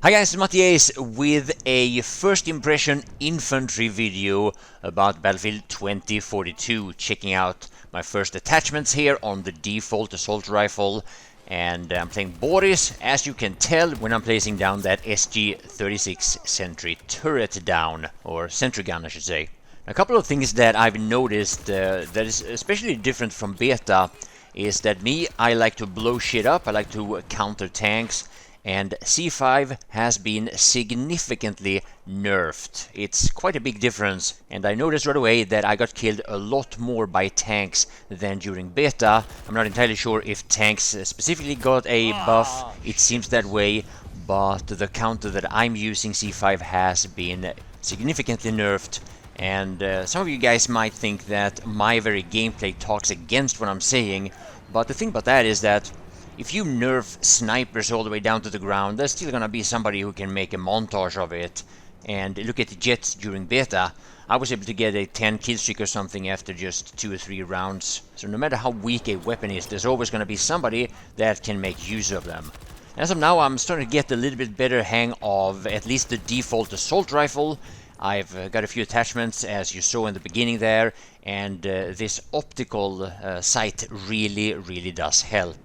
Hi guys, it's Mattiace with a first impression infantry video about Battlefield 2042. Checking out my first attachments here on the default assault rifle. And I'm playing Boris, as you can tell when I'm placing down that SG-36 sentry turret down, or sentry gun I should say. A couple of things that I've noticed that is especially different from beta is that I like to blow shit up, I like to counter tanks. And C5 has been significantly nerfed. It's quite a big difference, and I noticed right away that I got killed a lot more by tanks than during beta. I'm not entirely sure if tanks specifically got a buff, it seems that way, but the counter that I'm using, C5, has been significantly nerfed. And some of you guys might think that my very gameplay talks against what I'm saying, but the thing about that is that if you nerf snipers all the way down to the ground, there's still gonna be somebody who can make a montage of it. And look at the jets during beta. I was able to get a 10 kill streak or something after just 2 or 3 rounds. So no matter how weak a weapon is, there's always gonna be somebody that can make use of them. As of now, I'm starting to get a little bit better hang of at least the default assault rifle. I've got a few attachments, as you saw in the beginning there, and this optical sight really does help.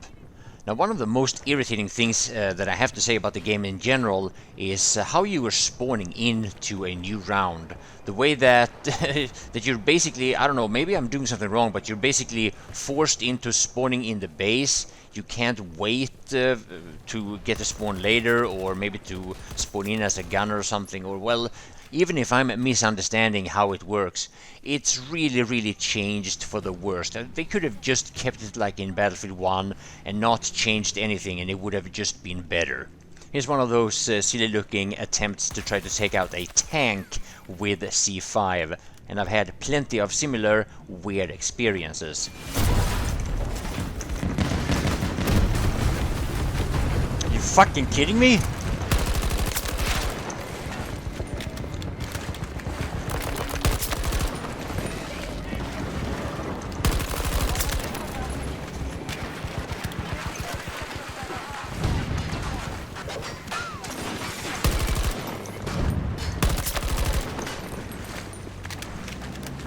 Now, one of the most irritating things that I have to say about the game in general is how you are spawning into a new round. The way that that you're basically, I don't know, maybe I'm doing something wrong, but you're basically forced into spawning in the base. You can't wait to get to spawn later, or maybe to spawn in as a gunner or something, or well, even if I'm misunderstanding how it works, it's really changed for the worst. They could have just kept it like in Battlefield 1 and not changed anything, and it would have just been better. Here's one of those silly looking attempts to try to take out a tank with C5, and I've had plenty of similar weird experiences. Are you fucking kidding me?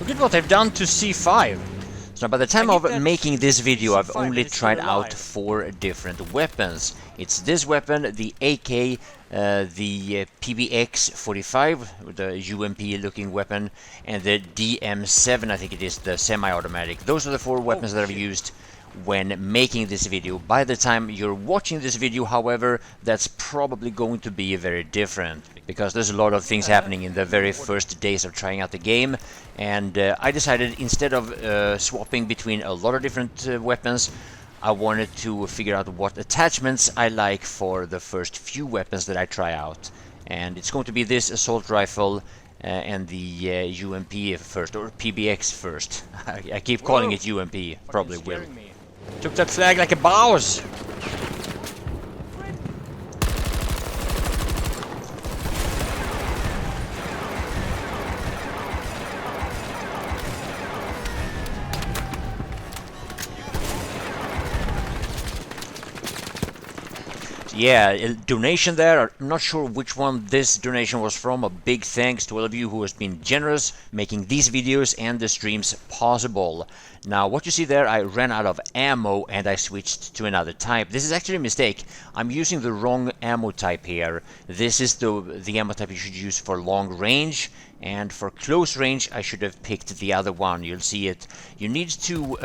Look at what I've done to C5. So by the time of making this video, I've only tried out 4 different weapons. It's this weapon, the AK, the PBX-45, the UMP looking weapon, and the DM7, I think it is, the semi-automatic. Those are the 4 weapons that I've used when making this video. By the time you're watching this video, however, that's probably going to be very different, because there's a lot of things happening in the very first days of trying out the game, and I decided instead of swapping between a lot of different weapons, I wanted to figure out what attachments I like for the first few weapons that I try out. And it's going to be this assault rifle and the UMP first, or PBX first. I keep calling it UMP, probably will. Took that flag like a boss! Yeah, a donation there. I'm not sure which one this donation was from. A big thanks to all of you who has been generous making these videos and the streams possible. Now, what you see there, I ran out of ammo and I switched to another type. This is actually a mistake. I'm using the wrong ammo type here. This is the ammo type you should use for long range, and for close range I should have picked the other one. You'll see it. You need to,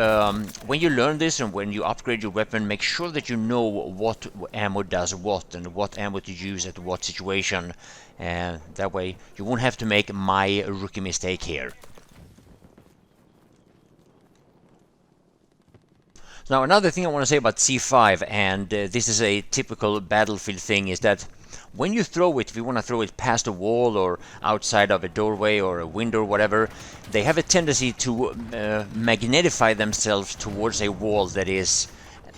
when you learn this and when you upgrade your weapon, make sure that you know what ammo does what and what ammo to use at what situation, and that way you won't have to make my rookie mistake here. Now, another thing I want to say about C5, and this is a typical Battlefield thing, is that when you throw it, if you want to throw it past a wall or outside of a doorway or a window or whatever, they have a tendency to magnify themselves towards a wall that is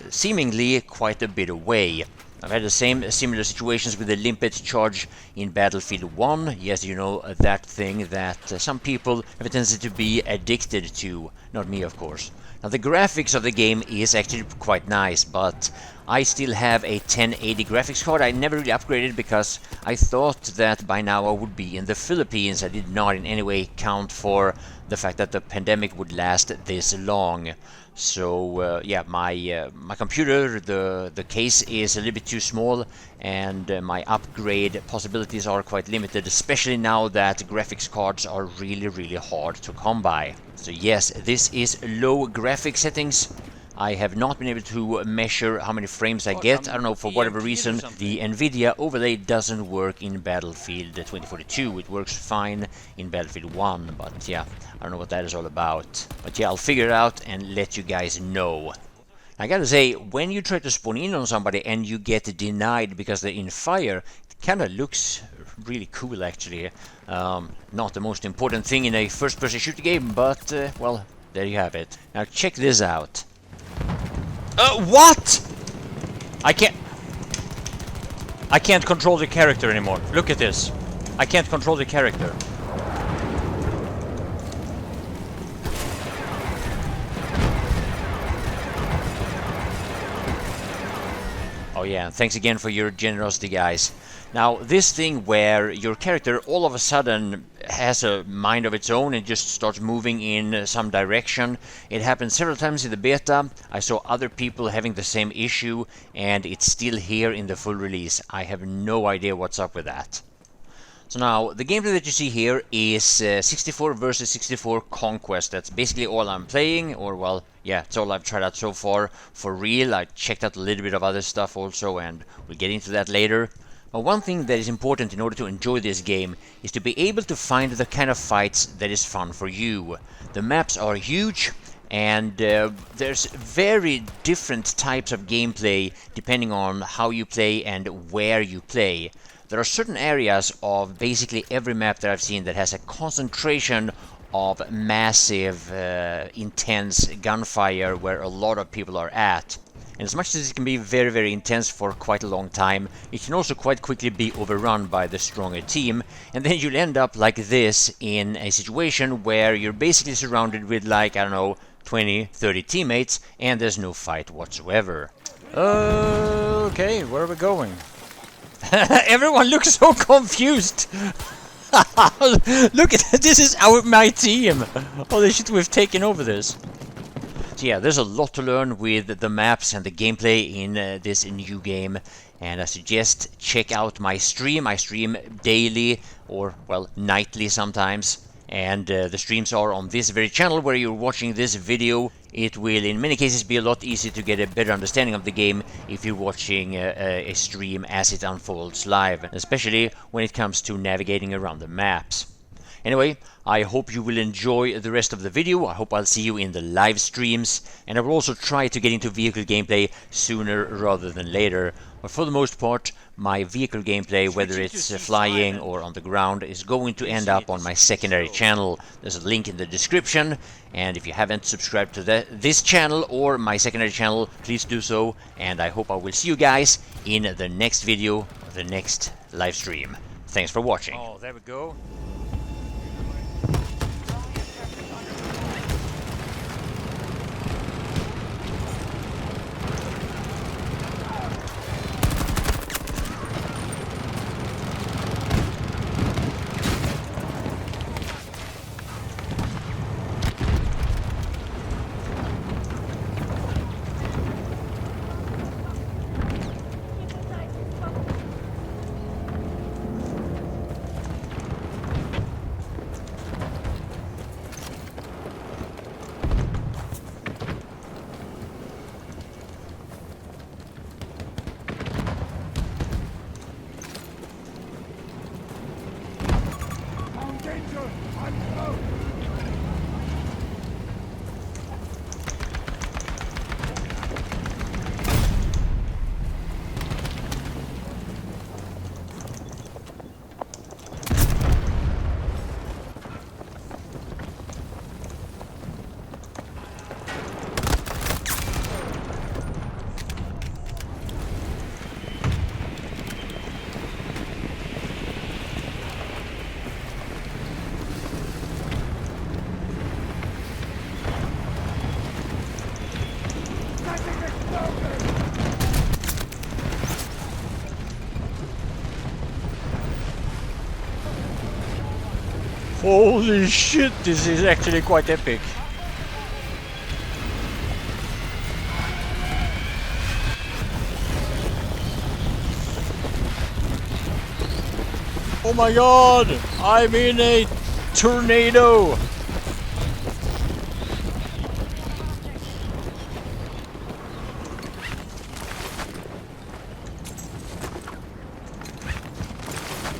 seemingly quite a bit away. I've had the similar situations with the limpet charge in Battlefield 1. Yes, you know, that thing that some people have a tendency to be addicted to. Not me, of course. Now the graphics of the game is actually quite nice, but I still have a 1080 graphics card. I never really upgraded because I thought that by now I would be in the Philippines. I did not in any way count for the fact that the pandemic would last this long. So yeah, my computer, the case is a little bit too small, and my upgrade possibilities are quite limited, especially now that graphics cards are really hard to come by. So yes, this is low graphic settings. I have not been able to measure how many frames I get. I don't know, for whatever reason, the Nvidia overlay doesn't work in Battlefield 2042. It works fine in Battlefield 1, but yeah, I don't know what that is all about. But yeah, I'll figure it out and let you guys know. I gotta say, when you try to spawn in on somebody and you get denied because they're in fire, it kinda looks really cool actually. Not the most important thing in a first-person shooter game, but well, there you have it. Now check this out. What? I can't control the character anymore. Look at this. I can't control the character. Oh yeah, thanks again for your generosity, guys. Now, this thing where your character all of a sudden has a mind of its own and just starts moving in some direction, it happened several times in the beta. I saw other people having the same issue, and it's still here in the full release. I have no idea what's up with that. So now, the gameplay that you see here is 64 versus 64 Conquest. That's basically all I'm playing, or well, yeah, it's all I've tried out so far. For real, I checked out a little bit of other stuff also, and we'll get into that later. But one thing that is important in order to enjoy this game is to be able to find the kind of fights that is fun for you. The maps are huge, and there's very different types of gameplay depending on how you play and where you play. There are certain areas of basically every map that I've seen that has a concentration of massive, intense gunfire where a lot of people are at. And as much as it can be very intense for quite a long time, it can also quite quickly be overrun by the stronger team, and then you'll end up like this in a situation where you're basically surrounded with, like, I don't know, 20-30 teammates, and there's no fight whatsoever. Okay, where are we going? Everyone looks so confused! Look at that, this is my team! Holy shit, we've taken over this. So yeah, there's a lot to learn with the maps and the gameplay in this new game, and I suggest check out my stream. I stream daily, or well, nightly sometimes, and the streams are on this very channel where you're watching this video. It will in many cases be a lot easier to get a better understanding of the game if you're watching a stream as it unfolds live, especially when it comes to navigating around the maps. Anyway, I hope you will enjoy the rest of the video. I hope I'll see you in the live streams, and I will also try to get into vehicle gameplay sooner rather than later. But for the most part, my vehicle gameplay, whether it's flying or on the ground, is going to end up on my secondary channel. There's a link in the description, and if you haven't subscribed to this channel or my secondary channel, please do so, and I hope I will see you guys in the next video, the next live stream. Thanks for watching. Oh, there we go. Holy shit, this is actually quite epic. Oh my god, I'm in a tornado.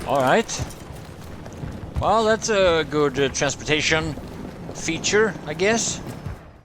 Alright. Well, that's a good transportation feature, I guess.